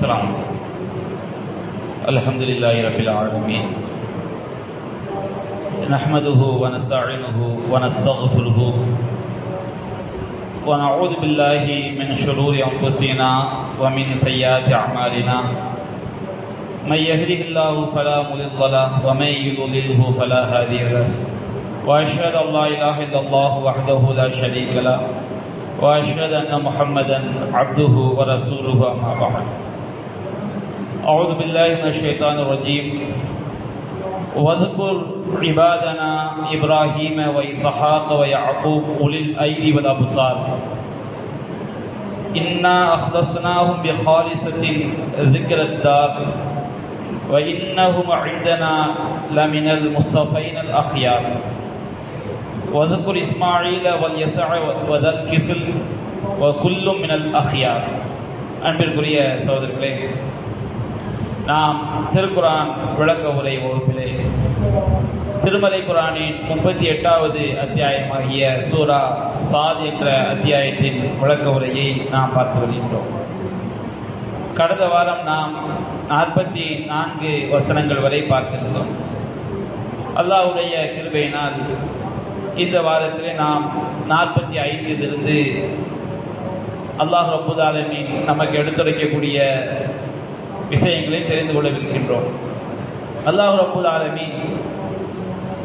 والسلام. الحمد لله رب العالمين. نحمده ونستعينه ونستغفره ونعوذ بالله من شرور أنفسنا ومن سيئات أعمالنا. من يهده الله فلا مضل له ومن يضلله فلا هادي له. وأشهد أن لا إله إلا الله وحده لا شريك له وأشهد أن محمدا عبده ورسوله أما بعد. أعوذ بالله من الشيطان الرجيم. واذكر عبادنا إبراهيم وإسحاق ويعقوب أولي الأيدي والأبصار إنا أخلصناهم بخالصة ذكر الدار وإنهم عندنا لمن المصطفين الأخيار. وذكر إسماعيل واليسع وذا الكفل وكل من الأخيار. அன்பிற்குரிய சகோதரர்களே, நாம் திருக்குரான் விளக்க உரை வகுப்பிலே திருமலை குரானின் 38வது அத்தியாயமாகிய சூரா சாத் என்ற அத்தியாயத்தின் விளக்க உரையை நாம் பார்த்து வருகின்றோம். கடந்த வாரம் நாம் 44 வசனங்கள் வரை பார்த்திருந்தோம். அல்லாஹ்வுடைய கிருபையினால் இந்த வாரத்திலே நாம் 45 அல்லாஹ் ரப்பல் ஆலமீன் நமக்கு எடுத்துரைக்கக்கூடிய விஷயங்களை தெரிந்து கொள்ளவிருக்கின்றோம். அல்லாஹ் ரப்பல் ஆலமீன்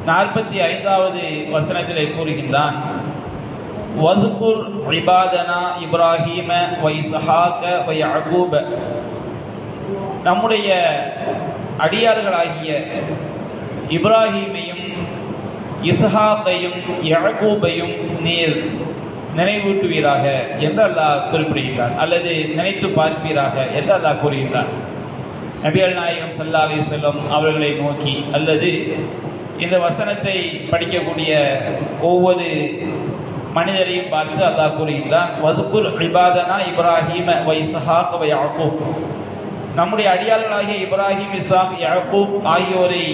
45வது வசனத்திலே கூறுகின்றான், வذ்குர் இபாதனா இப்ராஹீம வ இஸ்ஹாக வ யாக்கூப. நம்முடைய அடியார்களாகிய இப்ராஹீமையும் இஸ்ஹாக்கையும் யாக்கூபையும் நீர் நினைவூட்டுவீராக என்று அல்லாஹ் குறிப்பிடுகின்றான், அல்லது நினைத்து பார்ப்பீராக என்று அல்லாஹ் கூறுகின்றான். நபிகள் நாயகம் ஸல்லல்லாஹு அலைஹி வஸல்லம் அவர்களை நோக்கி, அல்லது இந்த வசனத்தை படிக்கக்கூடிய ஒவ்வொரு மனிதரையும் பார்த்து அல்லாஹ் கூறுகின்றான், வذ்குர் இபாதனா இப்ராஹீம வ இஸ்ஹாக வ யாக்கூப். நம்முடைய அடியார்களாகிய இப்ராஹிம், இஸ்ஹாக், யாக்கூப் ஆகியோரை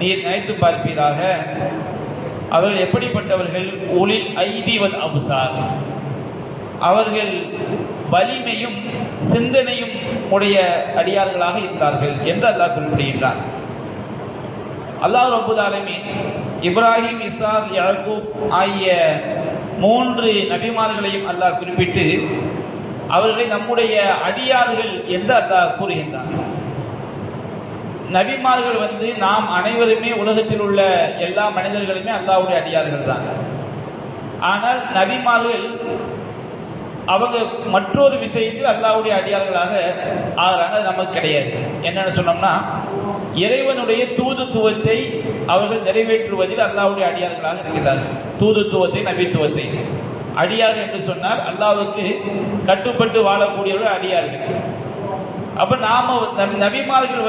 நீர் நினைத்து பார்ப்பீராக. அவர்கள் எப்படிப்பட்டவர்கள்? உலில் ஐதி வல் அப்சார். அவர்கள் வலிமையும் சிந்தனையும் உடைய அடியார்களாக இருந்தார்கள் என்று அல்லாஹ் குறிப்பிடுகின்றார். அல்லாஹ் ரப்பல் ஆலமீன் இப்ராஹிம், இஸ்ஹாக், யாக்கூப் ஆகிய 3 நபிமார்களையும் அல்லாஹ் குறிப்பிட்டு அவர்களை நம்முடைய அடியார்கள் என்று அல்லாஹ் கூறுகின்றார். நபிமார்கள் நாம் அனைவருமே உலகத்தில் உள்ள எல்லா மனிதர்களுமே அல்லாஹ்வுடைய அடியார்கள் தான். ஆனால் நபிமார்கள் அவங்க மற்றொரு விஷயத்தில் அல்லாஹ்வுடைய அடியார்களாக ஆகிறாங்க. அது நமக்கு கிடையாது. என்னன்னு சொன்னோம்னா, இறைவனுடைய தூதுத்துவத்தை அவர்கள் நிறைவேற்றுவதில் அல்லாஹ்வுடைய அடியார்களாக இருக்கிறார்கள். தூதுத்துவத்தை, நபித்துவத்தை. அடியார்கள் என்று சொன்னால் அல்லாஹ்வுக்கு கட்டுப்பட்டு வாழக்கூடியவர்கள் அடியார்கள். அப்ப நாம நபிமார்கள்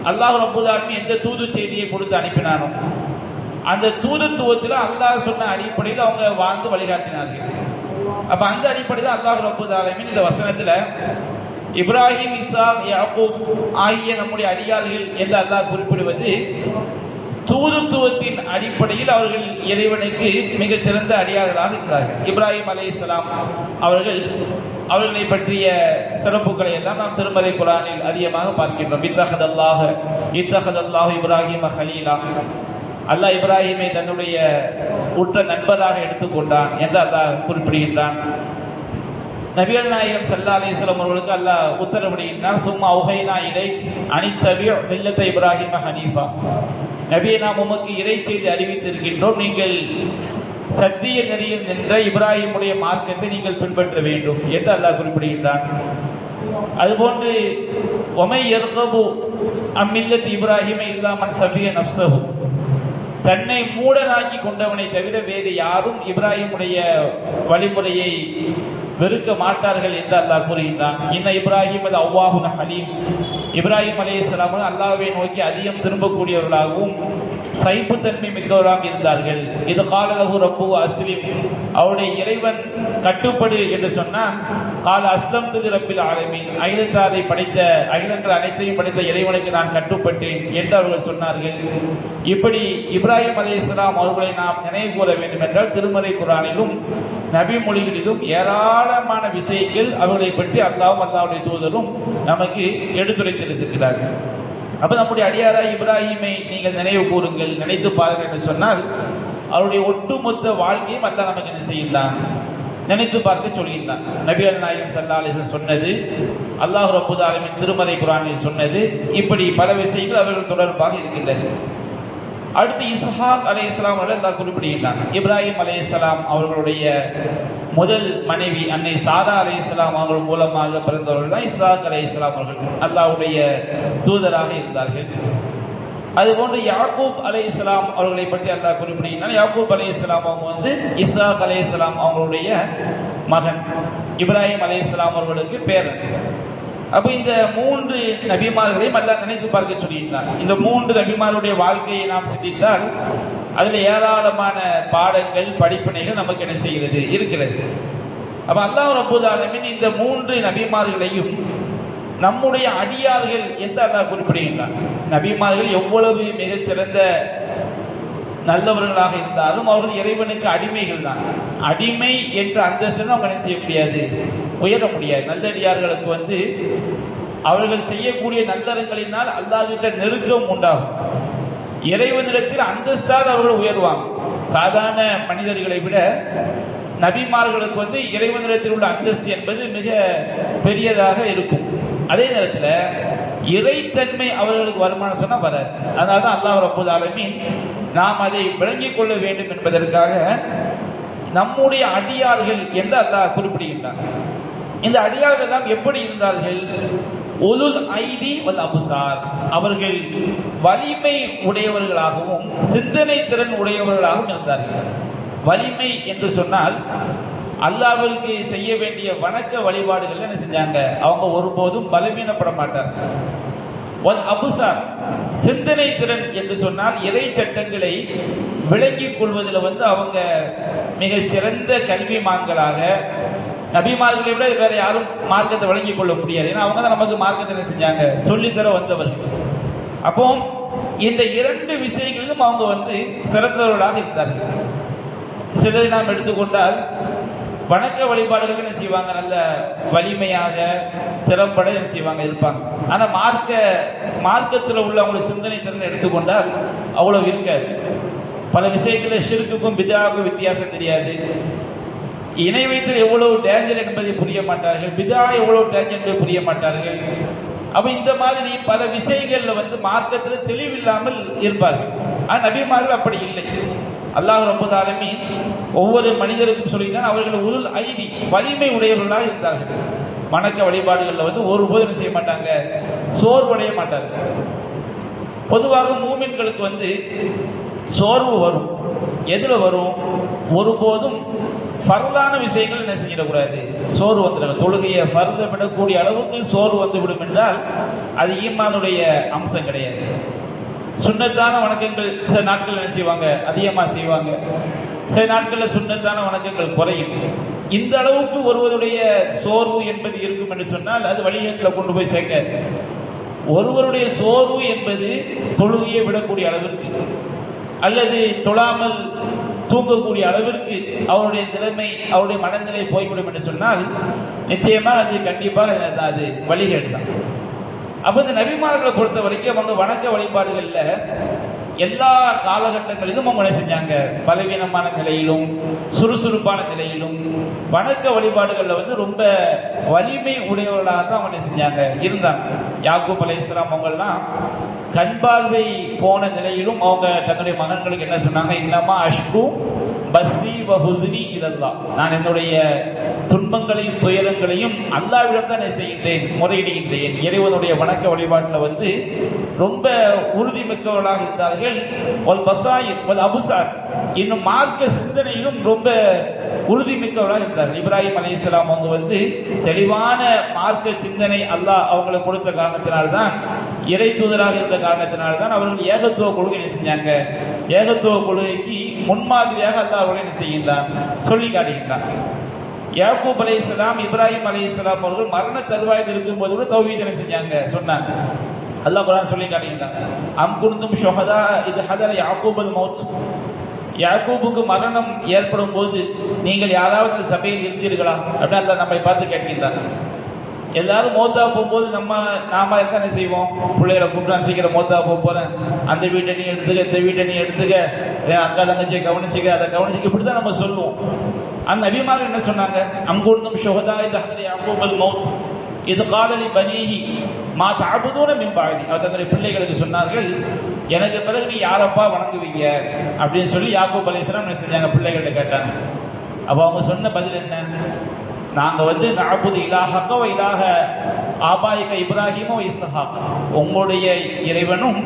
அல்லாஹ் ரப்பல் ஆலமீன் எந்த தூது செய்தியை கொடுத்து அனுப்பினானோ அந்த தூதுத்துவத்தில் அல்லாஹ் சொன்ன அடிப்படையில் அவங்க வாழ்ந்து வழிகாட்டினார்கள். அப்ப அந்த அடிப்படையில் அல்லாஹ் ரப்பல் ஆலமீன் இந்த வசனத்துல இப்ராஹிம், இஸ்ஹாக், யாக்கூப் ஆகிய நம்முடைய அடியார்கள் என்று அல்லாஹ் குறிப்பிடுவது தூதுத்துவத்தின் அடிப்படையில் அவர்கள் இறைவனுக்கு மிக சிறந்த அடியார்களாக இருக்கிறார்கள். இப்ராஹிம் அலைஹிஸ்ஸலாம் அவர்களை பற்றிய சிறப்புகளை எல்லாம் நாம் திருமலை குரானில் அதிகமாக பார்க்கின்றோம். இத்தஹதல்லாஹு இப்ராஹிம ஹலீலா. அல்லாஹ் இப்ராஹிமை தன்னுடைய உற்ற நண்பராக எடுத்துக்கொண்டான் என்று அல்லாஹ் குறிப்பிடுகின்றான். நபிகள் நாயகம் ஸல்லல்லாஹு அலைஹி வஸல்லம் அவர்களுக்கு அல்லாஹ் உத்தரவிடுகின்றான், சும்மா உஹைனா இலைக் அனித்தபி மில்லத இப்ராஹிம ஹனீஃபா. நபியை நாம் உமக்கு இறை செய்தி அறிவித்திருக்கின்றோம், நீங்கள் சத்திய நெறியில் நின்ற இப்ராஹிமுடைய மார்க்கத்தை நீங்கள் பின்பற்ற வேண்டும் என்று அல்லாஹ் குறிப்பிடுகின்றான். அதுபோன்று ஒமை யர்கபு அம்மில்லத் இப்ராஹிம இல்லா மன் சஃபிய நஃப்ஸஹு. தன்னை மூடனாக்கி கொண்டவனை தவிர வேறு யாரும் இப்ராஹிமுடைய வழிமுறையை வெறுக்க மாட்டார்கள் என்று அல்லாஹ் கூறுகின்றான். இன்ன இப்ராஹிம் அவ்வாஹுன் ஹலீம். இப்ராஹிம் அலைஹிஸ்ஸலாம் அல்லாஹ்வை நோக்கி அதிகம் திரும்பக்கூடியவர்களாகவும் சைப்புத்தன்மை மிக்கவராக இருந்தார்கள். இது காலலகு ரப்பு அஸ்லிம், அவருடைய இறைவன் கட்டுப்படு என்று சொன்னால் கால அஸ்லம் துதி ரப்பில் ஆலமீன், அகிலத்தாரை படைத்த அகிலங்கள் அனைத்தையும் படைத்த இறைவனுக்கு நான் கட்டுப்பட்டேன் என்று அவர்கள் சொன்னார்கள். இப்படி இப்ராஹிம் அலைஹிஸ்ஸலாம் அவர்களை நாம் நினைவு கூற வேண்டும் என்றால் திருமறை குர்ஆனிலும் நபி மொழிகளிலும் ஏராளமான விஷயங்கள் அவர்களை பற்றி அல்லாஹ்வும் அல்லாஹ்வுடைய தூதரும் நமக்கு எடுத்துரைத்திருக்கிறார்கள். அப்ப நம்முடைய அடியாராய் இப்ராஹிமை நீங்கள் நினைவு கூறுங்கள், நினைத்து பாருங்கள் என்று சொன்னால் அவருடைய ஒட்டுமொத்த வாழ்க்கையும் அல்லாஹ் நமக்கு என்ன செய்யலாம், நினைத்து பார்க்க சொல்கின்றான். நபிகள் நாயகம் ஸல்லல்லாஹு அலைஹி வஸல்லம் சொன்னது, அல்லாஹ் ரப்பல் ஆலமீன் திருமறை குர்ஆனில் சொன்னது, இப்படி பல விஷயங்கள் அவர்கள் தொடர்பாக இருக்கின்றது. அடுத்து இஸ்ஹாக் அலைஹிஸ்ஸலாம் அவர்கள் அல்லாஹ் குறிப்பிடுகின்றான். இப்ராஹிம் அலைஹிஸ்ஸலாம் அவர்களுடைய முதல் மனைவி அன்னை சாரா அலைஹிஸ்ஸலாம் அவர்கள் மூலமாக பிறந்தவர்கள் தான் இஸ்ஹாக் அலைஹிஸ்ஸலாம் அவர்கள் அல்லாஹ்வுடைய தூதராக இருந்தார்கள். அதுபோன்று யாக்கூப் அலைஹிஸ்ஸலாம் அவர்களை பற்றி அல்லாஹ் குறிப்பிடுகின்றான். யாக்கூப் அலைஹிஸ்ஸலாம் அவங்க இஸ்ஹாக் அலைஹிஸ்ஸலாம் அவங்களுடைய மகன், இப்ராஹிம் அலைஹிஸ்ஸலாம் அவர்களுக்கு பேரன். அப்ப இந்த 3 நபிமார்களையும் அல்லாஹ் நினைத்து பார்க்க சொல்லியிருந்தார். இந்த 3 நபிமாருடைய வாழ்க்கையை நாம் சிந்தித்தால் அதில் ஏராளமான பாடங்கள் படிப்பினைகள் நமக்கு என்ன செய்கிறது இருக்கிறது. அப்ப அல்லாஹ் ரப்பல் ஆலமீன் இந்த 3 நபிமார்களையும் நம்முடைய அடியார்கள் என்று அல்லாஹ் குறிப்பிடுகின்றார். நபிமார்கள் எவ்வளவு மிகச்சிறந்த நல்லவர்களாக இருந்தாலும் அவர்கள் இறைவனுக்கு அடிமைகள் தான். அடிமை என்ற அந்தஸ்து அவங்க என்ன செய்ய முடியாது, உயர முடியாது. நல்லடியார்களுக்கு அவர்கள் செய்யக்கூடிய நல்லறங்களினால் அல்லாஹ்விட்ட நெருக்கம் உண்டாகும். இறைவனிடத்தில் அந்தஸ்தாக அவர்கள் உயர்வாங்க. சாதாரண மனிதர்களை விட நபிமார்களுக்கு இறைவனிடத்தில் உள்ள அந்தஸ்து என்பது மிக பெரியதாக இருக்கும். அதே நேரத்தில் இறைத்தன்மை அவர்களுக்கு வருமானம் சொன்னா வராது. அதனால தான் அல்லாஹ் ரப்பல் ஆலமீன் நாம் அதை விளங்கிக் கொள்ள வேண்டும் என்பதற்காக நம்முடைய அடியார்கள் என்று அல்லாஹ் குறிப்பிடுகின்றார். இந்த அடியார்கள் எல்லாம் எப்படி இருந்தார்கள்? உலுல் ஐதி வல் அபுசார், அவர்கள் வலிமை உடையவர்களாகவும் சிந்தனை திறன் உடையவர்களாகவும் இருந்தார்கள். வலிமை என்று சொன்னால் அல்லாஹ்விற்கு செய்ய வேண்டிய வணக்க வழிபாடுகள் என்ன செஞ்சாங்க, அவங்க ஒருபோதும் பலவீனப்பட மாட்டார்கள். வல் அபுசார், சிந்தனை திறன் என்று சொன்னால் இறை சட்டங்களை விளங்கிக் கொள்வதில் அவங்க மிக சிறந்த கல்விமான்களாக, நபிமார்களை விட வேற யாரும் மார்க்கத்தை வழங்கிக் கொள்ள முடியாது. ஏன்னா அவங்க தான் நமக்கு மார்க்கத்தை என்ன செஞ்சாங்க, சொல்லித்தர வந்தவர்கள். அப்போ இந்த 2 விஷயங்களிலும் அவங்க சிறந்தவர்களாக இருந்தார்கள். சிலரை நாம் எடுத்துக்கொண்டால் வணக்க வழிபாடுகள் என்ன செய்வாங்க, நல்ல வலிமையாக திறம்பட என்ன செய்வாங்க இருப்பாங்க. ஆனா மார்க்கத்தில் உள்ள அவங்களுடைய சிந்தனை திறனை எடுத்துக்கொண்டால் அவ்வளவு இருக்காது. பல விஷயங்கள ஷிர்க்குக்கும் பிதாவுக்கும் வித்தியாசம் தெரியாது. இணை வைத்தல் எவ்வளவு டேஞ்சர் என்பதை புரிய மாட்டார்கள். பிதா எவ்வளவு டேஞ்சர் என்பதை புரிய மாட்டார்கள். அப்ப இந்த மாதிரி பல விஷயங்கள்ல மார்க்கத்தில் தெளிவில்லாமல் இருப்பார்கள். ஆனா நபிமார்கள் அப்படி இல்லை. அல்லாஹ் ரப்பல் ஆலமீன் ஒவ்வொரு மனிதருக்கும் சொல்லித்தான் அவர்கள் உலுல் ஐதி, வலிமை உடையவர்களாக இருந்தார்கள். வணக்க வழிபாடுகள்ல ஒருபோதும் செய்ய மாட்டாங்க, சோர்வடைய மாட்டார்கள். பொதுவாக மூமின்களுக்கு சோர்வு வரும். எதுல வரும்? ஒருபோதும் ஃபர்தான விஷயங்கள் என்ன செய்யக்கூடாது, சோர்வு வந்துடும். தொழுகையை ஃபர்த விடக்கூடிய அளவுக்கு சோர்வு வந்துவிடும் என்றால் அது ஈமானுடைய அம்சம் கிடையாது. சுன்னத்தான வணக்கங்கள் சில நாட்கள் என்ன செய்வாங்க, அதிகமாக செய்வாங்க. சில நாட்களில் சுன்னத்தான வணக்கங்கள் குறையும். இந்த அளவுக்கு ஒருவருடைய சோர்வு என்பது இருக்கும் என்று சொன்னால் அது வழிகேட்டில் கொண்டு போய் சேர்க்க. ஒருவருடைய சோர்வு என்பது தொழுகையை விடக்கூடிய அளவிற்கு அல்லது தொழாமல் தூங்கக்கூடிய அளவிற்கு அவருடைய நிலைமை, அவருடைய மனநிலை போய்விடும் என்று சொன்னால் நிச்சயமாக அது கண்டிப்பாக அது வழிகேடு தான். அப்ப இந்த நபிமார்களை பொறுத்த வரைக்கும் அவங்க வணக்க வழிபாடுகள்ல எல்லா காலகட்டங்களிலும் அவங்க என்ன செஞ்சாங்க, பலவீனமான நிலையிலும் சுறுசுறுப்பான நிலையிலும் வணக்க வழிபாடுகள்ல ரொம்ப வலிமை உடையவர்களாக தான் அவங்க என்ன செஞ்சாங்க இருந்தாங்க. யாக்கூப் அலைஹிஸ்ஸலாம் அவங்கெல்லாம் கண் பார்வை போன நிலையிலும் அவங்க தன்னுடைய மகன்களுக்கு என்ன சொன்னாங்க, இன்னமா அஷ்கு பஸ்ஸி வ ஹுஸ்னி இலல்லாஹ், நான் என்னுடைய துன்பங்களையும் துயரங்களையும் அல்லாஹ்விடம் தான் செய்கின்றேன், முறையிடுகின்றேன். இறைவனுடைய வணக்க வழிபாட்டில் ரொம்ப உறுதிமிக்கவர்களாக இருந்தார்கள். வல் பஸாயிர் வல் அபுசார், இன்னும் மார்க்க சிந்தனையிலும் ரொம்ப உறுதிமிக்கவர்களாக இருந்தார்கள். இப்ராஹிம் அலைஹிஸ்ஸலாம் அவங்க தெளிவான மார்க்க சிந்தனை அல்லாஹ் அவங்களுக்கு கொடுத்த காரணத்தினால்தான் இறை தூதராக இருந்த காரணத்தினால்தான் அவர்கள் ஏகத்துவ கொள்கை என்ன செஞ்சாங்க, ஏகத்துவ கொள்கைக்கு முன்மாதிரியாக அல்லாஹ் அவர்களை என்ன செய்கின்றான், சொல்லி காட்டுகின்றான். யாக்கூப் அலைஹிஸ்ஸலாம், இப்ராஹிம் அலைஹிஸ்ஸலாம் அவர்கள் மரண தருவாயில் இருக்கும்போது கூட தௌஹீத் என்ன செஞ்சாங்க, சொன்னாங்க. அல்லாஹ் குர்ஆன் சொல்லி காட்டுகின்றான். அம் குன்தும் ஷுஹதா இத் ஹதர யாக்கூபுல் மௌத், யாக்கூபுக்கு மரணம் ஏற்படும் போது நீங்கள் யாராவது சபையில் இருந்தீர்களா அப்படின்னு அல்லாஹ் நம்மை பார்த்து கேட்கின்றார். எல்லாரும் மௌத்தா போகும்போது நாம என்ன செய்வோம், பிள்ளைகளை கூப்பிட்டு சீக்கிரம் மௌத்தா போறேன், அந்த வீட்டை நீ எடுத்துக்க, இந்த வீட்டை நீ எடுத்துக்க, அக்கா தங்கச்சியை கவனிச்சுக்க, அதை கவனிச்சுக்க, இப்படிதான் நம்ம சொல்லுவோம். அந்த நபிமார்கள் என்ன சொன்னாங்க, அங்கூர்ந்தும் ஷுஹதா இத் ஹதர யாக்கூபுல் மௌத் இது காலலி பனீஹி மா தஅபுதூன மின் பஅதி, அவர் தங்களுடைய பிள்ளைகளுக்கு சொன்னார்கள், எனக்கு பிறகு நீ யாரப்பா வணங்குவீங்க அப்படின்னு சொல்லி யாக்கூப் அலைஹிஸ்ஸலாம் என்ன செஞ்சாங்க, பிள்ளைகள்ட்ட கேட்டாங்க. அப்போ அவங்க சொன்ன பதில் என்ன, நாங்க நஅபுது இலாஹக வ இலாஹ ஆபாயிக இப்ராஹிம் வ இஸ்ஹாக், உங்களுடைய இறைவனும்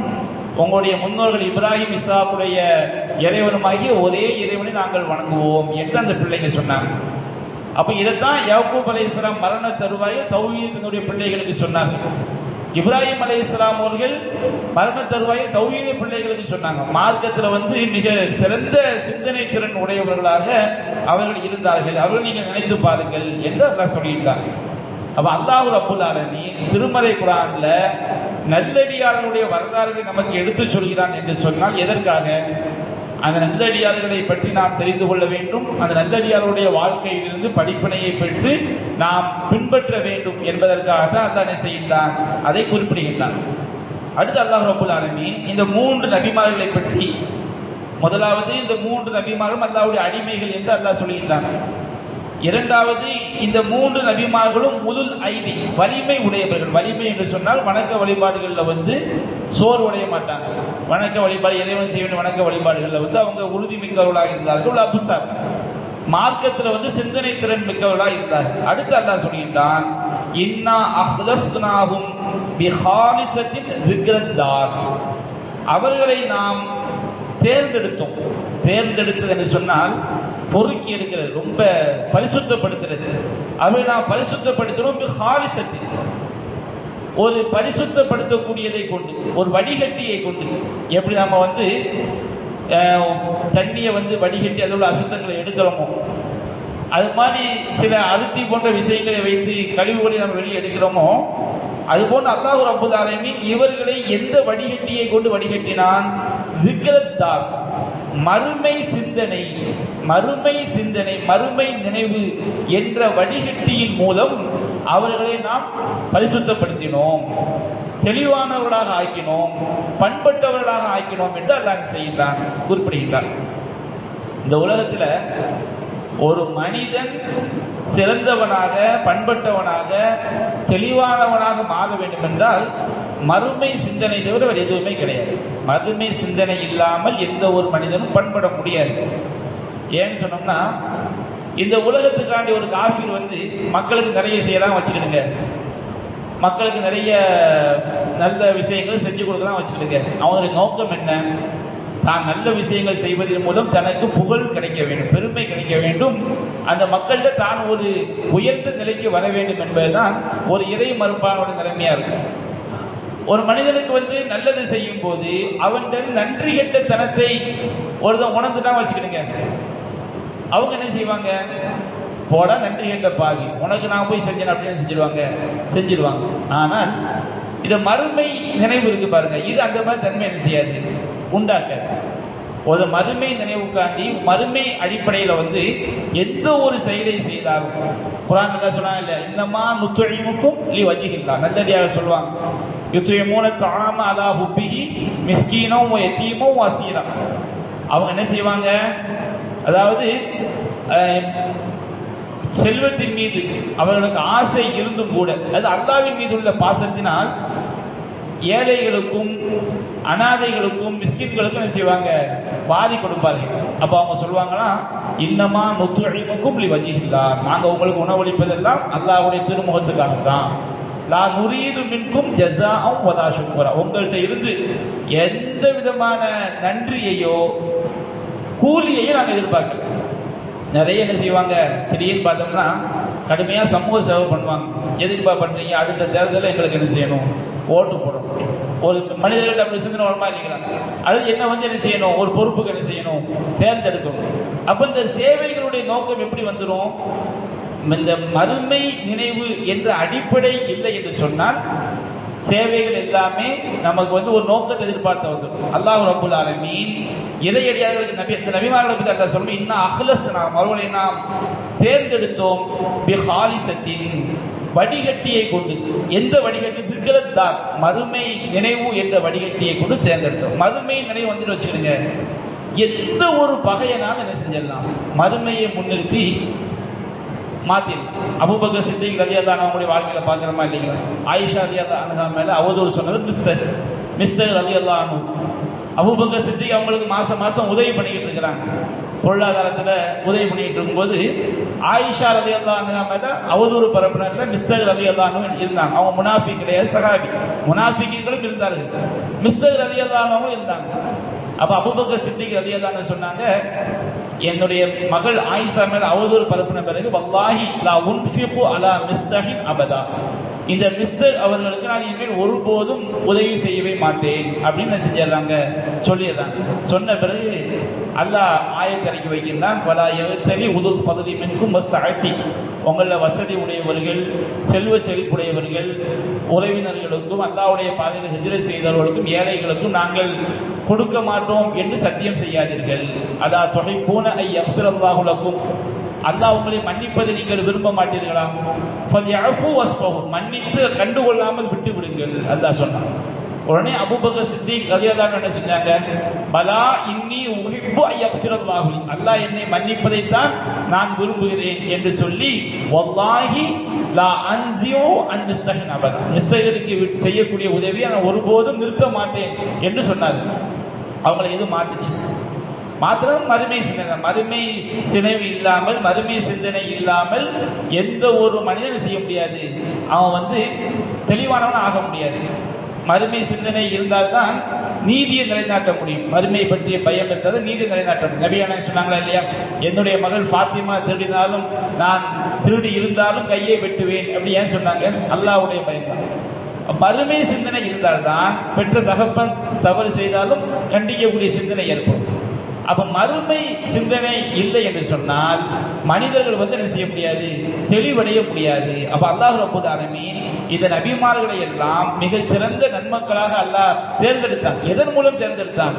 உங்களுடைய முன்னோர்கள் இப்ராஹிம் இஸ்ஹாக்குடைய இறைவனுமாகிய ஒரே இறைவனை நாங்கள் வணங்குவோம் என்று அந்த பிள்ளைங்க சொன்னாங்க. அப்ப இதைத்தான் யாக்கூப் அலைஹிஸ்ஸலாம் மரண தருவாயில் தௌஹீதினுடைய பிள்ளைகளுக்கு சொன்னாங்க. இப்ராஹிம் அலைஹிஸ்ஸலாம் அவர்கள் மரண தருவாயில் தௌஹீது பிள்ளைகளுக்கு சொன்னாங்க. மார்க்கத்தில் மிக சிறந்த சிந்தனை திறன் உடையவர்களாக அவர்கள் இருந்தார்கள், அவர்கள் நீங்கள் நினைத்து பாருங்கள் என்று அல்லாஹ் சொல்லியிருக்காங்க. அப்ப அல்லாஹ் ரப்பல் ஆலமீன் திருமறை குர்ஆன்ல நல்லடியார்களுடைய வரலாறுகளை நமக்கு எடுத்து சொல்கிறான் என்று சொன்னால் எதற்காக, அந்த நல்லடியார்களை பற்றி நாம் தெரிந்து கொள்ள வேண்டும், அந்த நல்லடியாருடைய வாழ்க்கையிலிருந்து படிப்பினையை பெற்று நாம் பின்பற்ற வேண்டும் என்பதற்காக தான் அல்லாஹ் என்ன செய்கின்றான், அதை குறிப்பிடுகின்றான். அடுத்து அல்லாஹ் ரப்பல் ஆலமீன் இந்த 3 நபிமார்களை பற்றி, முதலாவது இந்த 3 நபிமாரும் அல்லாஹ்வுடைய அடிமைகள் என்று அல்லாஹ் சொல்கின்றான். இரண்டாவது, இந்த 3 நபிமார்களும் உலுல் ஐதி, வலிமை உடையவர்கள். வலிமை என்று சொன்னால் வணக்க வழிபாடுகளில் சோர் உடைய மாட்டாங்க. வணக்க வழிபாடு, இறைவன் செய்ய வேண்டிய வணக்க வழிபாடுகளில் அவங்க உறுதி மிக்கவர்களாக இருந்தார்கள். அபுசார் மார்க்கத்தில் சிந்தனை திறன் மிக்கவர்களாக இருந்தார்கள். அடுத்து அல்லாஹ் சொல்கின்றான், இன்னா அஹ்லஸ்னாஹும் பிஹாலிஸத்தின் ذிக்ரத்தார், அவர்களை நாம் தேர்ந்தெடுத்தோம். தேர்ந்தெடுத்தது என்று சொன்னால் பொறுக்கி எடுக்கிறது, ரொம்ப பரிசுத்தப்படுத்துறது. அவரை நாம் பரிசுத்தப்படுத்துகிறோம். ஹாலிசத்தில் ஒரு பரிசுத்தப்படுத்தக்கூடியதை கொண்டு, ஒரு வடிகட்டியை கொண்டு. எப்படி நம்ம தண்ணியை வடிகட்டி அதில் உள்ள அசுத்தங்களை எடுக்கிறோமோ, அது மாதிரி சில அழுத்தி போன்ற விஷயங்களை வைத்து கழிவுகளை நம்ம வெளியே எடுக்கிறோமோ, அதுபோன்று அல்லாஹ் ரப்பல் ஆலமீன் இவர்களை எந்த வடிகட்டியை கொண்டு வடிகட்டினான், ذிக்ரத்தார், மறுமை சிந்தனை, மறுமை சிந்தனை, மறுமை நினைவு என்ற வடிகட்டியின் மூலம் அவர்களை நாம் பரிசுத்தப்படுத்தினோம், தெளிவானவர்களாக ஆக்கினோம், பண்பட்டவர்களாக ஆக்கினோம் என்று அல்லாஹ் செய்கின்றான், குறிப்பிடுகின்றான். இந்த உலகத்தில் ஒரு மனிதன் சிறந்தவனாக, பண்பட்டவனாக, தெளிவானவனாக மாற வேண்டும் என்றால் மறுமை சிந்தனை தவிர வேறு எதுவுமே கிடையாது. மறுமை சிந்தனை இல்லாமல் எந்த ஒரு மனிதனும் பண்பட முடியாது. ஏன்னு சொன்னோம்னா, இந்த உலகத்துக்காண்டி ஒரு காஃபிர் மக்களுக்கு நிறைய செய்யலாம் வச்சுக்கிடுங்க, மக்களுக்கு நிறைய நல்ல விஷயங்கள் செஞ்சு கொடுக்கலாம் வச்சுக்கிடுங்க. அவங்களுடைய நோக்கம் என்ன, தான் நல்ல விஷயங்கள் செய்வதன் மூலம் தனக்கு புகழ் கிடைக்க வேண்டும், பெருமை கிடைக்க வேண்டும், அந்த மக்கள்கிட்ட தான் ஒரு உயர்ந்த நிலைக்கு வர வேண்டும் என்பதுதான் ஒரு இறை மறுப்பானோட நிலைமையா இருக்கும். ஒரு மனிதனுக்கு நல்லது செய்யும் போது அவன் நன்றி கெட்ட தனத்தை ஒருத்தன் உணர்ந்துதான் வச்சுக்கிடுங்க, அவங்க என்ன செய்வாங்க, போடா நன்றி கெட்ட பாவி, உனக்கு நான் போய் செஞ்சேன் அப்படின்னு செஞ்சிருவாங்க. ஆனால் இந்த மறுமை நினைவு இருக்கு பாருங்க, இது அந்த மாதிரி தன்மை என்ன செய்யாது, உண்டாக்க. ஒரு மறுமை நினைவுக்காண்டி மறுமை அடிப்படையில் எந்த ஒரு செயலை செய்தாலும் குர்ஆன் சொன்னாங்க இல்ல, இன்னமா நுத்இமுக்கும் லிவஜ்ஹில்லாஹ், நல்லடியாக சொல்லுவாங்க, யுத்இமூன தஆம அலா ஹுப்பிஹி மிஸ்கீனன் வ யதீமன் வ அஸீரா. அவங்க என்ன செய்வாங்க, அதாவது செல்வத்தின் மீது அவர்களுக்கு ஆசை இருந்தும் கூட, அது அல்லாஹ்வின் மீது உள்ள பாசத்தினால் ஏழைகளுக்கும் அனாதைகளுக்கும் மிஸ்கின்களுக்கும் என்ன செய்வாங்க, வாரி கொடுப்பார்கள். அப்போ அவங்க சொல்லுவாங்கன்னா, இன்னமா நுத்இமுக்கும் லிவஜ்ஹில்லாஹ், நாங்க உங்களுக்கு உணவளிப்பதெல்லாம் அல்லாஹ்வுடைய திருமுகத்துக்காக தான். லா நுரீது மின்கும் ஜஸாஅன் வலா ஷுக்ரா, உங்கள்கிட்ட இருந்து எந்த விதமான நன்றியையோ கூலியையோ நாங்கள் எதிர்பார்க்கல. நிறைய என்ன செய்வாங்க, திடீர்னு பார்த்தோம்னா கடுமையாக சமூக சேவை பண்ணுவாங்க. எதுக்குப்பா பண்ணுறீங்க, அடுத்த தேர்தலில் எங்களுக்கு என்ன செய்யணும், ஓட்டு போடணும். ஒரு மனிதர்கள் அப்படி சிந்தனை வருமா இல்லைங்களா? அது என்ன என்ன செய்யணும், ஒரு பொறுப்புக்கு என்ன செய்யணும், தேர்ந்தெடுக்கணும். அப்ப இந்த சேவைகளுடைய நோக்கம் எப்படி வந்துடும்? இந்த மறுமை நினைவு என்ற அடிப்படை இல்லை என்று சொன்னால் சேவைகள் எல்லாமே நமக்கு ஒரு நோக்கத்தை எதிர்பார்த்து வந்துடும். அல்லாஹ் ரப்பல் ஆலமீன் இறையடியார்களுக்கு நபிமார்களை பற்றி அல்லாஹ் சொல்லும், இன்னும் அஹ்லஸ்னா அவர்களை நாம் தேர்ந்தெடுத்தோம் பிஹாலிசத்தின் வடிகட்டியை கொண்டு. எந்த வடிகட்டி? திக்ரத்தான், மறுமை நினைவு என்ற வடிகட்டியை கொண்டு தேர்ந்தெடுத்தோம். மறுமை நினைவு வந்துட்டு வச்சுக்கிடுங்க, எந்த ஒரு பகையனாலும் என்ன செஞ்சிடலாம், மறுமையை முன்னிறுத்தி மாத்திருக்கு. அபூபக்கர் சித்திக் ரலியல்லாஹு அன்ஹு அவங்களுடைய வாழ்க்கையில பார்க்கிறோமா இல்லைங்களா? ஆயிஷா ரலியல்லாஹு அன்ஹா மேல அவதூறு சொன்னது மிஸ்டர் ரலியல்லாஹு அன்ஹு. அபூபக்கர் சித்திக் அவங்களுக்கு மாசம் உதவி பண்ணிக்கிட்டு இருக்கிறாங்க, பொருளாதாரத்தில் உதவி பண்ணிட்டு இருக்கும்போது ஆயிஷா ரலியல்லாஹு அன்ஹா மேல அவதூறு பரப்புனதுல மிஸ்டர் ரலியல்லாஹு அன்ஹு இருந்தாங்க. அவங்க முனாஃபிக் கிடையாது, சஹாபி. முனாஃபிக்குகளும் இருந்தார்கள், மிஸ்டர் ரலியல்லாஹு அன்ஹு இருந்தாங்க. அப்ப அபூபக்கர் சித்திக் ரலியல்லாஹு அன்ஹு சொன்னாங்க, என்னுடைய மகள் ஆயிஷா மேல அவதூறு பரப்பின பிறகு வல்லாஹி லா உன்ஃபிகு அலா மிஸ்தஹின் அபதா, இந்த மிஸ்டர் அவர்களுக்கு நான் இனிமேல் ஒருபோதும் உதவி செய்யவே மாட்டேன் அப்படின்னு செஞ்சிடறாங்க, சொல்லிடுறாங்க. சொன்ன பிறகு அல்லாஹ் ஆயத்தை இறக்கி வைக்கின்றான், வலா யக்தலி உதுல் ஃபத்லி மின்கும் வஸ்ஸஅதி, உங்களில் வசதி உடையவர்கள், செல்வ செழிப்புடையவர்கள், உறவினர்களுக்கும் அல்லாஹ்வுடைய பாதையில் ஹிஜ்ரத் செய்தவர்களுக்கும் ஏழைகளுக்கும் நாங்கள் கொடுக்க மாட்டோம் என்று சத்தியம் செய்யாதீர்கள். அதா துஹிப்பூன ஐ யக்ஃபிரல்லாஹு லக்கும், அல்லாஹ் உங்களை மன்னிப்பதை நீங்கள் விரும்ப மாட்டீர்களா? ஃபல்யஃபு வஸ்ஃபஹு, மன்னித்து கண்டுகொள்ளாமல் விட்டு விடுங்கள் அல்லாஹ் சொன்னான். உடனே அபூபக்கர் சித்திக் ரலியல்லாஹு அன்ஹு என்ன செஞ்சாங்க, பலா இன்னி உஹிப்பு ஐ யக்ஃபிரல்லாஹு லி, அல்லாஹ் என்னை மன்னிப்பதைத்தான் நான் விரும்புகிறேன் என்று சொல்லி வல்லாஹி லா அன்ஸியு அன் மிஸ்தஹின் அபதா, மிஸ்தஹிற்கு செய்யக்கூடிய உதவியை நான் ஒருபோதும் நிறுத்த மாட்டேன் என்று சொன்னார். அவங்களை எது மாத்துச்சு? மாத்திரம் மறுமை சிந்தனை. மறுமை சிந்தனை இல்லாமல், மறுமை சிந்தனை இல்லாமல் எந்த ஒரு மனிதனும் செய்ய முடியாது, அவன் தெளிவானவன் ஆக முடியாது. மறுமை சிந்தனை இருந்தால்தான் நீதியை நிலைநாட்ட முடியும். மறுமை பற்றிய பயம் இருக்கிறது, நீதியை நிலைநாட்ட முடியும். நபியான சொன்னாங்களா இல்லையா, என்னுடைய மகள் ஃபாத்திமா திருடினாலும் நான் திருடி இருந்தாலும் கையை வெட்டுவேன் அப்படி ஏன் சொன்னாங்க? அல்லாஹ்வுடைய பயம்தான். மறுமை சிந்தனை இருந்தால்தான் பெற்ற தகப்பன் தவறு செய்தாலும் கண்டிக்கக்கூடிய சிந்தனை ஏற்படும். அப்ப மறுமை சிந்தனை இல்லை என்று சொன்னால் மனிதர்கள் என்ன செய்ய முடியாது, தெளிவடைய முடியாது. அப்ப அல்லாஹ் ரப்பல் ஆலமீன் இந்த நபிமார்களை எல்லாம் மிக சிறந்த நன்மக்களாக அல்லாஹ் தேர்ந்தெடுத்தான். எதன் மூலம் தேர்ந்தெடுத்தான்?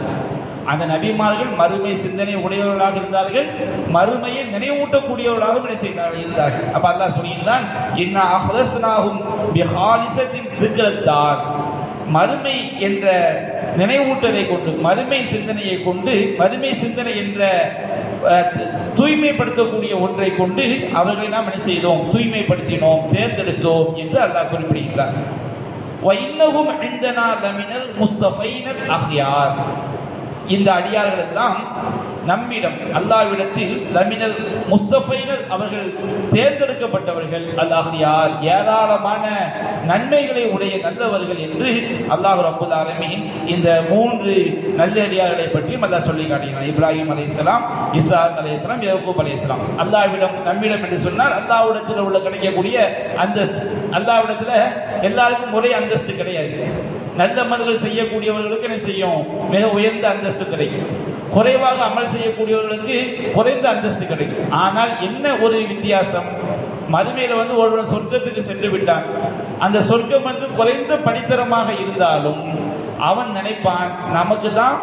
அந்த நபிமார்கள் மறுமை சிந்தனை உடையவர்களாக இருந்தார்கள், மறுமையை நினைவூட்டக்கூடியவர்களாக இருந்தார்கள். அப்ப அல்லாஹ் சொல்கிறான், இன்னா அஹ்லஸ்னாஹும் பிஹாலிஸத்தின் திக்ரத்தார், மறுமை என்ற நினைவூட்டலை கொண்டு, மறுமை சிந்தனையை கொண்டு, மறுமை சிந்தனை என்ற தூய்மைப்படுத்தக்கூடிய ஒன்றை கொண்டு அவர்களை நாம் என்ன செய்தோம், தூய்மைப்படுத்தினோம், தேர்ந்தெடுத்தோம் என்று அல்லாஹ் குறிப்பிடுகிறார். وَإِنَّهُمْ عِندَنَا لَمِنَ الْمُصْطَفَيْنَ الْأَخْيَارِ, இந்த அடியார்கள் எல்லாம் நம்மிடம் அல்லாஹ்விடத்தில் லமினல் முஸ்தஃபைனர், அவர்கள் தேர்ந்தெடுக்கப்பட்டவர்கள், அல் அஹ்யார், ஏராளமான நன்மைகளை உடைய நல்லவர்கள் என்று அல்லாஹ் ரப்பல் ஆலமீன் இந்த 3 நல்லடியார்களை பற்றி அல்லாஹ் சொல்லி காட்டுகிறார். இப்ராஹிம் அலைஹிஸ்ஸலாம், இஸ்ஹாக் அலைஹிஸ்ஸலாம், யாக்கூப் அலைஹிஸ்ஸலாம். அல்லாஹ்விடம் நம்மிடம் என்று சொன்னால் அல்லாஹ்விடத்தில் உள்ள கிடைக்கக்கூடிய அந்தஸ்து. அல்லாஹ்விடத்தில் எல்லாருக்கும் ஒரே அந்தஸ்து கிடையாது. நல்ல அமல்கள் செய்யக்கூடியவர்களுக்கு என்ன செய்யும், மிக உயர்ந்த அந்தஸ்து கிடைக்கும். குறைவாக அமல் செய்யக்கூடியவர்களுக்கு குறைந்த அந்தஸ்து கிடைக்கும். ஆனால் என்ன ஒரு வித்தியாசம், மறுமையில ஒருவன் சொர்க்கத்துக்கு சென்று விட்டான், அந்த சொர்க்கம் குறைந்த படித்தரமாக இருந்தாலும் அவன் நினைப்பான், நமக்கு தான்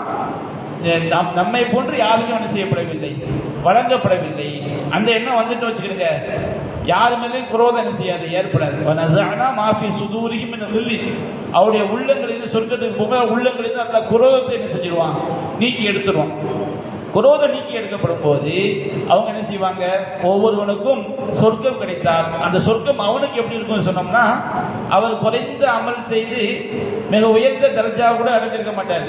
நம்மை போன்று யாருக்கும் என்ன செய்யப்படவில்லை, வழங்கப்படவில்லை. அந்த எண்ணம் வச்சுக்கிறீங்க, யாரு மேலேயும் குரோதம் என்ன செய்யாது, ஏற்படாது. அவருடைய உள்ளங்களில் சொர்க்கத்துக்கு போக உள்ளங்களில் அந்த குரோதத்தை என்ன செஞ்சிருவான், நீக்கி எடுத்துருவான். குரோதம் நீக்கி எடுக்கப்படும் போது அவங்க என்ன செய்வாங்க, ஒவ்வொருவனுக்கும் சொர்க்கம் கிடைத்தால் அந்த சொர்க்கம் அவனுக்கு எப்படி இருக்கும் சொன்னோம்னா, அவர் குறைந்த அமல் செய்து மிக உயர்ந்த தரஜா கூட அடைஞ்சிருக்க மாட்டார்.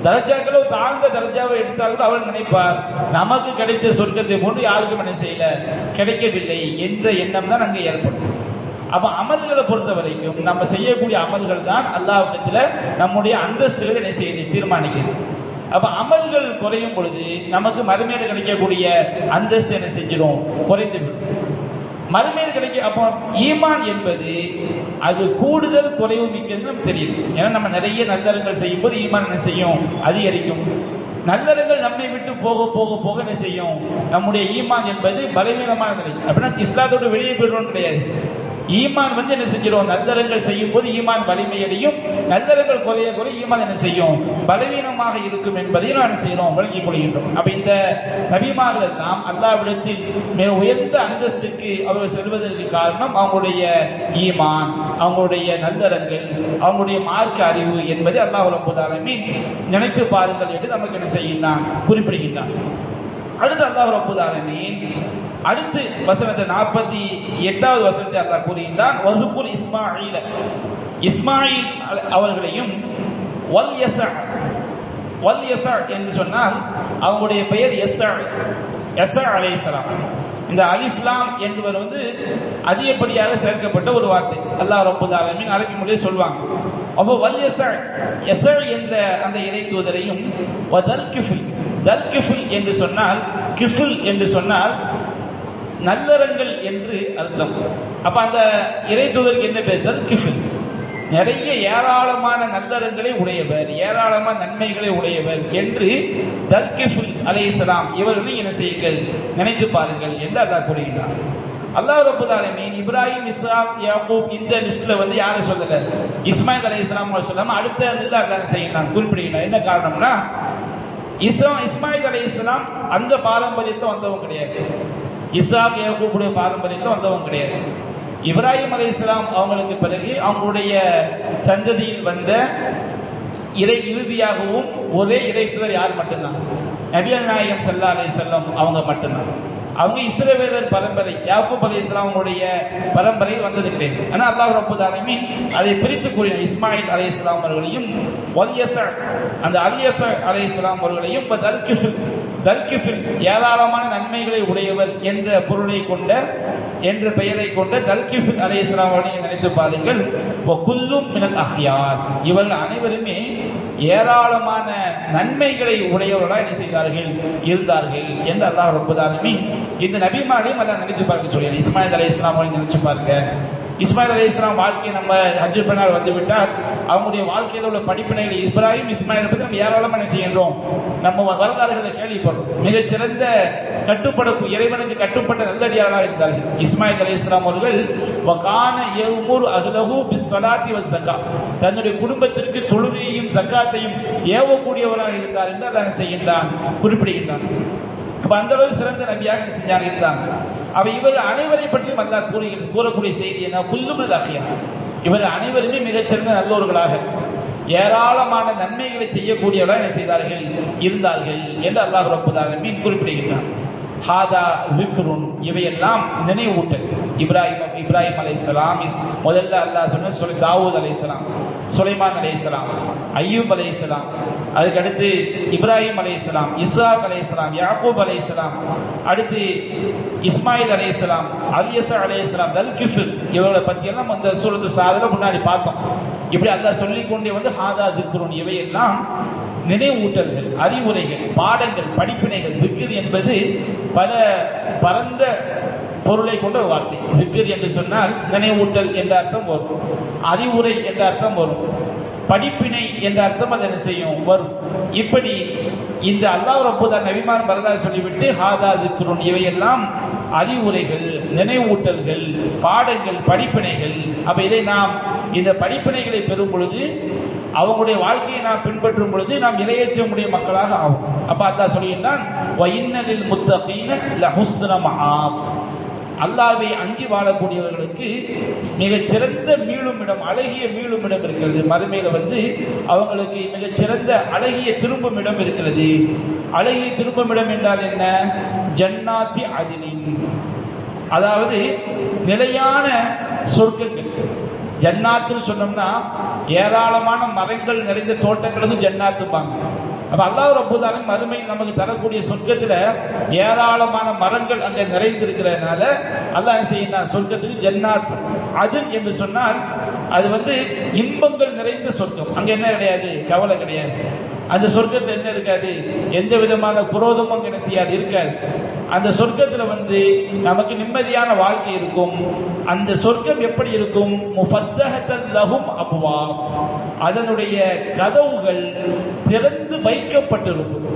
தரஜாக்களோ தாழ்ந்த தரஜாவை எடுத்தாலும் அவர் நினைப்பார், நமக்கு கிடைத்த சொர்க்கத்தை போன்று யாருக்கும் என்ன செய்யல, கிடைக்கவில்லை என்ற எண்ணம் தான் அங்கே ஏற்படும். அப்ப அமல்களை பொறுத்த வரைக்கும் நம்ம செய்யக்கூடிய அமல்கள் தான் அல்லாஹ்விடத்தில் நம்முடைய அந்தஸ்துகளை என்ன செய்யுது, தீர்மானிக்குது. அப்ப அமல்கள் குறையும் பொழுது நமக்கு மறுமையில கிடைக்கக்கூடிய அந்தஸ்து என்ன செஞ்சிடும், குறைந்து விடும். மறுமையில் கிடைக்கும். அப்போ ஈமான் என்பது அது கூடுதல் குறைவு மிக்கது நமக்கு தெரியுது. ஏன்னா நம்ம நிறைய நல்லறங்கள் செய்யும் போது ஈமான் என்ன செய்யும்? அதிகரிக்கும். நல்லறங்கள் நம்மை விட்டு போக போக போக என்ன செய்யும்? நம்முடைய ஈமான் என்பது பலவீனமான நிலை. அப்படின்னா இஸ்லாத்தோடு வெளியே போயிடுவோம் கிடையாது. ஈமான் வந்து என்ன செஞ்சிடும்? நல்லறங்கள் செய்யும் போது ஈமான் வலிமையடையும். நல்லறங்கள் குறைய குறைய ஈமான் என்ன செய்யும்? பலவீனமாக இருக்கும் என்பதையும் நான் செய்யறோம், விளங்கிக் கொள்கின்றோம். அப்ப இந்த நபிமார்கள் நாம் அல்லாஹ்விடத்தில் மிக உயர்ந்த அந்தஸ்துக்கு அவர்கள் செல்வதற்கு காரணம் அவங்களுடைய ஈமான், அவங்களுடைய நல்லறங்கள், அவங்களுடைய மார்க்க அறிவு என்பதை அல்லாஹ் ரப்பல் ஆலமீன் நினைத்து பாருங்கள் என்று நமக்கு என்ன செய்கின்றான்? குறிப்பிடுகின்றான். அடுத்து அல்லாஹ் ரப்பல் ஆலமீன் அடுத்து வசனத்தை 48வது வசனத்தை அல்லாஹ் கூறுகின்றான், வஹ்குர் இஸ்மாஈல, இஸ்மாயில் அவர்களையும், வல் யஸா, வல் யஸா என்று சொன்னால் அவங்களுடைய பெயர் யஸா, யஸா அலைஹிஸ்ஸலாம். இந்த அலிஃப் லாம் என்பவர் வந்து அதிகப்படியாக சேர்க்கப்பட்ட ஒரு வார்த்தை. அல்லாஹ் ரப்பல் ஆலமீன் அரபி மொழியில் சொல்வாங்க. அப்போ வல் யஸா, யஸா என்ற அந்த இறை தூதரையும், வதல் கிஃபில், தல் கிஃபில் என்று சொன்னால், கிஃபில் என்று சொன்னால் நல்லறங்கள் என்று அர்த்தம். அப்ப அந்த இறை தூதருக்கு என்ன பேர்? தல் கிஃபில். நிறைய ஏராளமான நல்லறங்களை உடையவர், ஏராளமான நன்மைகளை உடையவர் என்று தல் கிஃபில் அலைஹிஸ்ஸலாம் இவர்களை என்ன செய்யுங்கள்? நினைத்து பாருங்கள் என்று அல்லாஹ் கூறுகிறார். அல்லாஹ் ரப்பல் ஆலமீன் இப்ராஹிம், இஸ்ஹாக், யாக்கூப் இந்த லிஸ்ட்ல வந்து யாரை சொல்லல? இஸ்மாயில் அலைஹிஸ்ஸலாம் சொல்லாம அடுத்த இதுல அல்லாஹ் செய்யலாம் குறிப்பிடுகிறார். என்ன காரணம்னா இஸ்மாயில் அலைஹிஸ்ஸலாம் அந்த பாரம்பரியத்தை வந்தவங்க கிடையாது. இஸ்ஹாக், யாக்கூபுடைய பாரம்பரியத்தில் வந்தவங்க கிடையாது. இப்ராஹிம் அலைஹிஸ்ஸலாம் அவங்களுக்கு பிறகு அவங்களுடைய சந்ததியில் வந்த இறை இறுதியாகவும் ஒரே இறைத்தூதர் யார் மட்டும்தான்? நபிகள் நாயகம் ஸல்லல்லாஹு அலைஹி வஸல்லம் அவங்க மட்டும்தான். அவங்க இஸ்ரவேலர் பரம்பரை, யாக்கூப் அலைஹிஸ்ஸலாம் அவங்களுடைய பரம்பரையில் வந்தது கிடையாது. ஆனால் அல்லாஹ் ரப்பல் ஆலமீன் அதை பிரித்து கூறினார். இஸ்மாயில் அலைஹிஸ்ஸலாம் அவர்களையும், வல் யஸா அந்த அல் யஸா அலைஹிஸ்ஸலாம் அவர்களையும், தல் கிஃபில் ஏராளமான நன்மைகளை உடையவர் என்ற பொருளை கொண்ட, என்ற பெயரை கொண்ட தல் கிஃபில் அலைஹிஸ்ஸலாம் அவர்களை நினைத்து பாருங்கள். வகுல்லும் மினல் அஹ்யார், இவர்கள் அனைவருமே ஏராளமான நன்மைகளை உடையவர்களாக என்ன செய்தார்கள்? இருந்தார்கள் என்று அல்லாஹ் ரப்பல் ஆலமீன் இந்த நபிமாரையும் அல்லாஹ் நினைத்து பார்க்க சொல்கிறார். இஸ்மாயில் அலைஹிஸ்ஸலாம் அவர்களை நினைச்சு பாருங்க. இஸ்மாயில் அலைஹிஸ்ஸலாம் வாழ்க்கையை நம்ம ஹஜ் பண்ணால் வந்துவிட்டால் அவங்களுடைய வாழ்க்கையில் உள்ள படிப்பினைகள் இப்ராஹிம், இஸ்மாயில் பற்றி நம்ம ஏராளமாக செய்கின்றோம். நம்ம வரலாறுகளை கேள்விப்படுறோம். மிக சிறந்த இறைவனுக்கு கட்டுப்பட்ட நல்லடியார்களாக இருந்தார்கள். இஸ்மாயில் அலைஹிஸ்ஸலாம் அவர்கள் வகான யஅமுரு அஹ்லஹு பிஸ்ஸலாத்தி வஸ்ஸகாத், தன்னுடைய குடும்பத்திற்கு தொழுகையையும் ஜக்காத்தையும் ஏவக்கூடியவராக இருந்தார் என்று அல்லாஹ் செய்கின்றான், குறிப்பிடுகின்றான். அப்ப அந்த அளவு சிறந்த நபியாக செஞ்சாங்க இருந்தாங்க. அவ இவர்கள் அனைவரை பற்றியும் அல்லாஹ் கூறக்கூடிய செய்தி என்ன? குல்லுமில் அஹ்யார், இவர்கள் அனைவருமே மிகச் சிறந்த நல்லோர்களாக ஏராளமான நன்மைகளை செய்யக்கூடியவர்களாக என்ன செய்தார்கள்? இருந்தார்கள் என்று அல்லாஹ் ரப்பல் ஆலமீன் குறிப்பிடுகின்றார். ஹாதா விக்ருன், இவையெல்லாம் நினைவூட்டல். இப்ராஹிம் அலைஹிஸ்ஸலாம் முதல்ல அல்லாஹ் சொன்ன தாவூத் அலைஹிஸ்ஸலாம், சுலைமான் அலைஹிஸ்ஸலாம், அய்யூப் அலைஹிஸ்ஸலாம், அதுக்கடுத்து இப்ராஹிம் அலைஹிஸ்ஸலாம், இஸ்ஹாக் அலைஹிஸ்ஸலாம், யாக்கூப் அலைஹிஸ்ஸலாம், அடுத்து இஸ்மாயில் அலைஹிஸ்ஸலாம், அல் யஸா அலைஹிஸ்ஸலாம், தல் கிஃபில் இவர்களை பற்றியெல்லாம் அந்த சூரத்து சாதல முன்னாடி பார்த்தோம். இப்படி அல்லாஹ் சொல்லிக்கொண்டே வந்து ஹாதா திக்ருன், இவையெல்லாம் நினைவூட்டல்கள், அறிவுரைகள், பாடங்கள், படிப்பினைகள். திக்ர் என்பது பல பரந்த பொருளை கொண்ட ஒரு வார்த்தை. திக்ர் என்று சொன்னால் நினைவூட்டல் என்ற அர்த்தம் வரும், அறிவுரை என்ற அர்த்தம் வரும், படிப்பினை என்ற அர்த்தம் அதை என்ன செய்யும்? வரும். இப்படி இந்த அல்லாஹ் ரப்பல் ஆலமீன் நபிமார் வரலாறு சொல்லிவிட்டு ஹாதா திக்ருன், இவையெல்லாம் அறிவுரைகள், நினைவூட்டல்கள், பாடங்கள், படிப்பினைகள். அப்ப இதை நாம் இந்த படிப்பினைகளை பெறும் பொழுது, அவங்களுடைய வாழ்க்கையை நாம் பின்பற்றும் பொழுது நாம் இறையேற்றமுடைய மக்களாக ஆகும். அப்ப அல்லாஹ் சொல்கின்றான், வஇன்னலில் முத்தகீன லஹுஸ்ன மஆப், அல்லாஹ்வை அஞ்சி வாழக்கூடியவர்களுக்கு மிகச் சிறந்த மீளுமிடம், அழகிய மீளுமிடம் இருக்கிறது. மறுமையில வந்து அவங்களுக்கு மிகச் சிறந்த அழகிய திரும்பும் இடம் இருக்கிறது. அழகிய திரும்புமிடம் என்றால் என்ன? ஜன்னாத்தி அதினின், அதாவது நிலையான சொர்க்கங்கள். ஜன்னாத்துன்னு சொன்னோம்னா ஏராளமான மரங்கள் நிறைந்த தோட்டங்களுக்கு ஜன்னாத்துப்பாங்க. அப்ப அல்லாஹ் ரப்பல் ஆலமீன் மறுமையில் நமக்கு தரக்கூடிய சொர்க்கத்துல ஏராளமான மரங்கள் அங்கே நிறைந்திருக்கிறதுனால அல்லாஹ் என்ன செய்யணும்? சொர்க்கத்துக்கு ஜன்னாத் அதின் என்று சொன்னால் அது வந்து இன்பங்கள் நிறைந்த சொர்க்கம். அங்க என்ன கிடையாது? கவலை கிடையாது. அந்த சொர்க்கத்தில் என்ன இருக்காது, எந்த விதமான குரோதமும் என்ன செய்யாது, இருக்காது. அந்த சொர்க்கத்துல நமக்கு நிம்மதியான வாழ்க்கை இருக்கும். அந்த சொர்க்கம் எப்படி இருக்கும், முஃபத்தஹத்தன் லஹும் அப்வாப், அதனுடைய கதவுகள் திறந்து வைக்கப்பட்டிருக்கும்.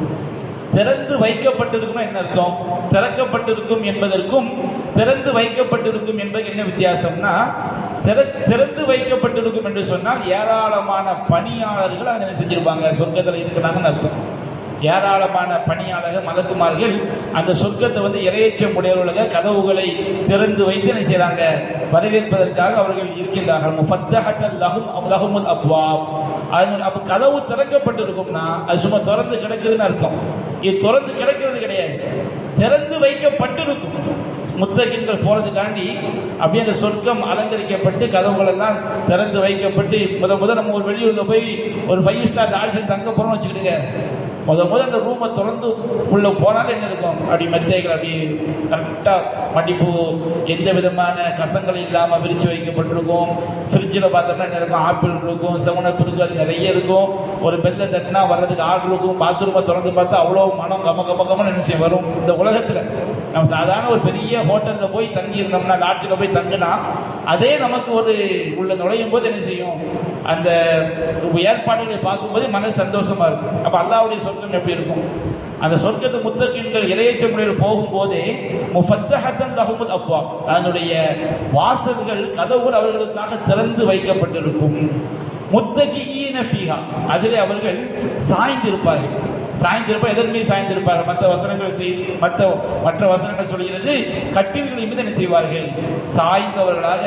திறந்து வைக்கப்பட்டிருக்கும் என்ன அர்த்தம், திறக்கப்பட்டிருக்கும் என்பதற்கும் திறந்து வைக்கப்பட்டிருக்கும் என்பது என்ன வித்தியாசம்னா, திறந்து வைக்கப்பட்டிருக்கும் என்று சொன்னால் ஏராளமான பணியாளர்கள் அதை செஞ்சிருப்பாங்க, சொர்க்கத்தில் இருக்கிறாங்கன்னு அர்த்தம். ஏராளமான பணியாளர்கள் மலக்குமார்கள் அந்த சொர்க்கத்தை இறையச்சம் உடையவர்களாக கதவுகளை திறந்து வைத்து என்ன செய்யறாங்க, வரவேற்பதற்காக அவர்கள் இருக்கின்றார்கள். முஃபத்தஹத்தன் லஹுமுல் அப்வாப், அப்ப கதவு திறக்கப்பட்டிருக்கும்னா அது சும்மா திறந்து கிடக்குதுன்னு அர்த்தம். இது திறந்து கிடக்கிறது கிடையாது, திறந்து வைக்கப்பட்டிருக்கும். முத்தகின்கள் போறதுக்காண்டி அப்படியே அந்த சொர்க்கம் அலங்கரிக்கப்பட்டு கதவுகள் எல்லாம் திறந்து வைக்கப்பட்டு முத நம்ம ஒரு வெளியூர்ல போய் ஒரு 5 ஸ்டார் லாட்ஜில் தங்க போறோம்னு வச்சுக்கிட்டுங்க, முத அந்த ரூமை திறந்து உள்ள போனாலும் என்ன இருக்கும், அப்படி மெத்தைகள் அப்படி கரெக்டா மடிப்பு, எந்த விதமான கசங்கள் இல்லாம விரிச்சு வைக்கப்பட்டிருக்கும். ஃப்ரிட்ஜில் பார்த்தோம்னா என்ன இருக்கும், ஆப்பிள் இருக்கும், செவனப் இருக்கும், அது நிறைய இருக்கும். ஒரு பெல்ல தட்டினா வர்றதுக்கு ஆள் இருக்கும். பாத்ரூமை திறந்து பார்த்தா அவ்வளோ மனம் கம நினைச்சு வரும். இந்த உலகத்துல நம்ம சாதாரண ஒரு பெரிய ஹோட்டல்ல போய் தங்கி இருந்தோம்னா, லாட்ஜில் போய் தங்கினா அதே நமக்கு ஒரு உள்ள நுழையும் போது என்ன செய்யும், அந்த ஏற்பாடுகளை பார்க்கும்போது மனசு சந்தோஷமா இருக்கும். அப்ப அல்லாஹ்வுடைய சொர்க்கம் எப்படி இருக்கும், அந்த சொர்க்கத்து முத்தகீன்கள் இறையச்ச முறையில் போகும்போதே முஃபத்தஹத்தன் லஹுமுல் அப்வாப், அதனுடைய வாசல்கள் கதவுகள் அவர்களுக்காக திறந்து வைக்கப்பட்டிருக்கும். முத்தகீன ஃபீஹா, அதிலே அவர்கள் சாய்ந்திருப்பார்கள். எதன் மீது சாய்ந்திருப்பார்கள், மற்ற வசனங்கள் சொல்கிறது கட்டில்களின் மீது என்ன செய்வார்கள், சாய்ந்தவர்களாக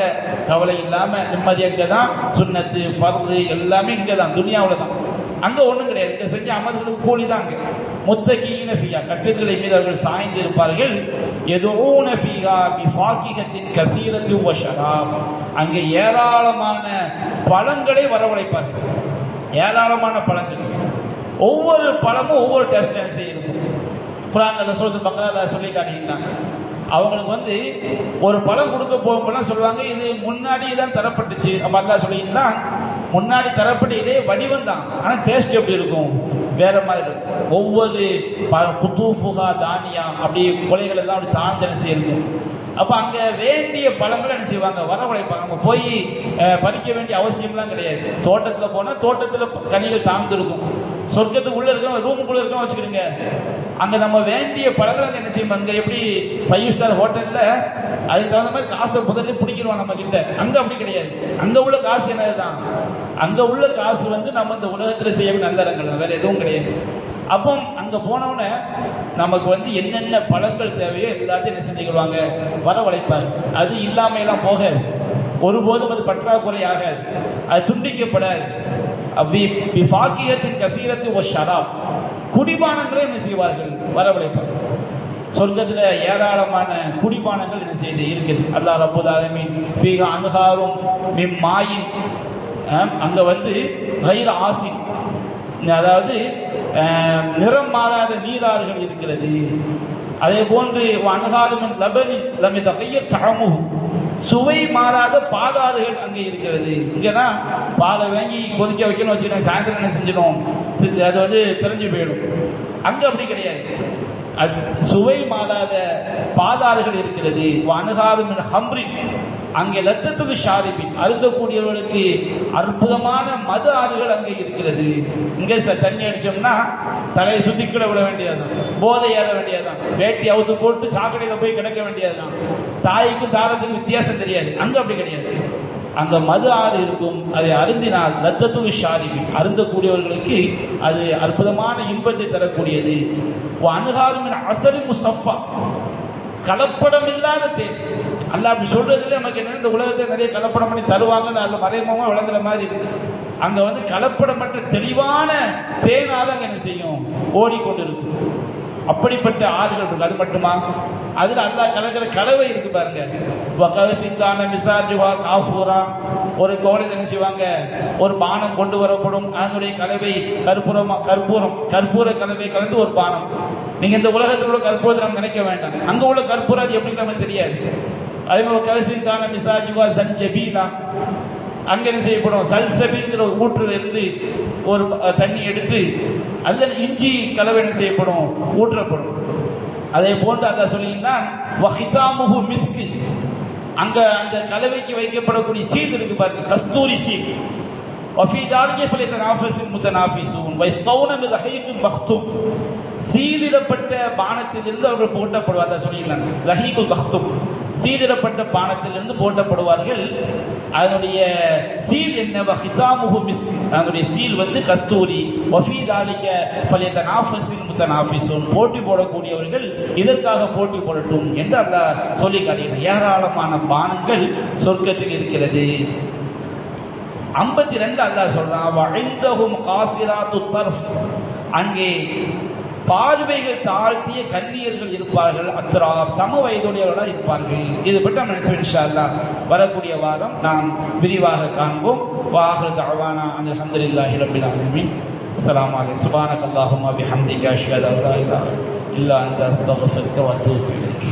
கவலை இல்லாம நிம்மதியாக தான். சுன்னத்து ஃபர்து எல்லாமே இங்கதான், துனியாவில் தான். அங்க ஒண்ணும் கிடையாது, இங்க செஞ்ச அமல்களுக்கு கூலி தான். அங்க முத்தகீன ஃபீஹா, கட்டில்களை மீது அவர்கள் சாய்ந்து இருப்பார்கள். யதுஊன ஃபீஹா பிஃபாகிஹத்தின் கஸீரத்தின் வ ஷராப், அங்கே ஏராளமான பழங்களை வரவழைப்பார்கள். ஏராளமான பழங்கள், ஒவ்வொரு பழமும் ஒவ்வொரு டேஸ்ட் இருக்கும். குர்ஆன்ல சூரத்துல் பக்ரால சொல்லி காட்டுகிறாங்க. அவங்களுக்கு ஒரு பழம் கொடுக்க போகும்போது சொல்லுவாங்க, இது முன்னாடி தான் தரப்பட்டுச்சு. அப்ப அல்லாஹ் சொல்லியிருந்தான், முன்னாடி தரப்பட்ட இதே வடிவம் தான், ஆனா டேஸ்ட் எப்படி இருக்கும், வேற மாதிரி இருக்கும். ஒவ்வொரு குதூஃபுஹா தானியா, அப்படி கொலைகள் எல்லாம் அப்படி தாழ்ந்து இருக்கும். அப்ப அங்க வேண்டிய பழங்களை என்ன செய்வாங்க, வரவழைப்பாங்க. நம்ம போய் பறிக்க வேண்டிய அவசியம்லாம் கிடையாது. தோட்டத்துல போனா தோட்டத்துல கனிகள் தாழ்ந்து இருக்கும். சொர்க்கத்துக்கு உள்ள இருக்க ரூமுக்குள்ள இருக்க வச்சுக்கிடுங்க, அங்க நம்ம வேண்டிய பழங்களை என்ன செய்யும், அங்க எப்படி 5 ஸ்டார் ஹோட்டல்ல அதுக்கு தகுந்த மாதிரி காசை முதல்ல பிடிக்கிறோம் நம்ம கிட்ட. அங்க அப்படி கிடையாது. அங்க உள்ள காசு என்னதுதான், அங்க உள்ள காசு நம்ம இந்த உலகத்துல செய்யக்கூடிய நல்லறங்கள், வேற எதுவும் கிடையாது. அப்போ அங்க போனவன நமக்கு என்னென்ன பழங்கள் தேவையோ எல்லாத்தையும் என்ன செஞ்சுக்கிடுவாங்க, வரவழைப்பார். அது இல்லாம எல்லாம் போகாது, ஒருபோதும் அது பற்றாக்குறை ஆகாது, அது துண்டிக்கப்படாது. பிஃபாகிஹத்தின் கஸீரத்தி வ ஷராப், குடிபானங்களை என்ன செய்வார்கள், வரவழைப்பார். சொர்க்கத்துல ஏராளமான குடிபானங்கள் என்ன செய்து இருக்குது. அல்லாஹ் ரப்பல் ஆலமீன் ஃபீஹா அன்ஹாரும் மின் மாயின், அங்க கைர ஆசின், அதாவது நிறம் மாறாத நீராறுகள் இருக்கிறது. அதே போன்று அன்ஹாரும் லபனி லம் யதகய்யர் தஅமுஹு, சுவை மாறாத பாலாறுகள் அங்கே இருக்கிறது. இங்கன்னா பாலை வாங்கி கொதிக்க வைக்கணும் வச்சுக்கோங்க, சாயந்தரம் என்ன செஞ்சிடும், அது தெரிஞ்சு போயிடும். அங்க அப்படி கிடையாது, அது சுவை மாறாத பாதாறுகள் இருக்கிறது. அனுகாரும் ஹம்ரி, அங்கே லத்தத்துக்கு ஷாரிபின், அருந்தக்கூடியவர்களுக்கு அற்புதமான மது ஆறுகள் அங்கே இருக்கிறது. இங்கே தண்ணி அடிச்சோம்னா தலையை சுத்திக்கிட விட வேண்டியதுதான், போதை ஏற வேண்டியதுதான், வேட்டி அவுத்து போட்டு சாக்கடையில போய் கிடக்க வேண்டியதுதான். தாய்க்கும் தாரத்துக்கும் வித்தியாசம் தெரியாது. அங்க அப்படி கிடையாது. அங்க மது ஆறு இருக்கும், அதை அருந்தினால் லத்தத்துக்கு ஷாரிபின், அருந்தக்கூடியவர்களுக்கு அது அற்புதமான இன்பத்தை தரக்கூடியது. அனுகாரும் அசரி முஸ்தஃபா, கலப்படம் இல்லாத தேன். அல்லாஹ் அப்படி சொல்றதுல நமக்கு என்ன, இந்த உலகத்தை நிறைய கலப்படம் பண்ணி தருவாங்கன்னு அதுல மறைமுகமா விளங்குற மாதிரி இருக்கு. அங்க கலப்படமற்ற தெளிவான தேனால அங்க என்ன செய்யும், ஓடிக்கொண்டிருக்கு. அப்படிப்பட்ட ஆறுகள் இருக்கு. அது மட்டுமா, அதுல அல்லாஹ் கலக்கிற கலவை இருக்கு பாருங்க. ஒரு கோலையில் என்ன செய்வாங்க, ஒரு பானம் கொண்டு வரப்படும், அதனுடைய கலவை கற்பூர கலவை கலந்து ஒரு பானம். நீங்க இந்த உலகத்தில் உள்ள கற்பூரத்தை நம்ம நினைக்க வேண்டாம், அங்க உள்ள கற்பூரம் அது எப்படி நமக்கு தெரியாது. அதே மாதிரி கவசித்தான மிசாஜுவா சஞ்சபீலா, அங்க என்ன செய்யப்படும், சல்சபிங்கிற ஒரு ஊற்றுல இருந்து ஒரு தண்ணி எடுத்து அதுல இஞ்சி கலவை என்ன செய்யப்படும், ஊற்றப்படும். அதே போன்று அல்லாஹ் சொல்லியிருந்தான் வஹிதாமுஹு மிஸ்க், அங்க அந்த கலவைக்கு வைக்கப்படக்கூடிய சீல் இருக்கு பாருங்க, கஸ்தூரி சீல். وفي ذلك فليتنافس المتنافسون ويسقون من رحيق مختوم, சீலிடப்பட்ட பானத்திலிருந்து அவர்கள் போட்டப்படுவார்கள் சொல்லிடலாம். ரஹீகுல் மக்தூம், சீலிடப்பட்ட பானத்திலிருந்து போட்டப்படுவார்கள். அதனுடைய சீல் என்ன, வஹிதாமுஹு மிஸ்க், அதனுடைய சீல் வந்து கஸ்தூரி. வஃபீ ذلك فليتنافس المتنافسون, போட்டி போடக்கூடியவர்கள் இதற்காக போட்டி போடட்டும் என்று அல்லாஹ் சொல்லி காட்டுகிறார். ஏராளமான பானங்கள் சொர்க்கத்தில் இருக்கிறது. 52 அல்லாஹ் சொல்றான் வஇந்தஹும் காசிராத்துத் தர்ஃப், அங்கே பார்வைகள் தாழ்த்திய கன்னியர்கள் இருப்பார்கள், அத்ராஃப் சம வயதுடையவர்களாக இருப்பார்கள். இது பற்றி நம்ம நினைச்சோம். இன்ஷா அல்லாஹ் வரக்கூடிய வாரம் நாம் விரிவாக காண்போம். வாஹிரு தஅவானா அல்ஹம்துலில்லாஹி ரப்பில் ஆலமீன். அஸ்ஸலாமு அலைக்கும். சுப்ஹானக அல்லாஹும்ம பிஹம்திக அஷ்ஹது அல்லா இலாஹா இல்லா அன்த அஸ்தக்ஃபிருக வ அத்தூபு இலைக்.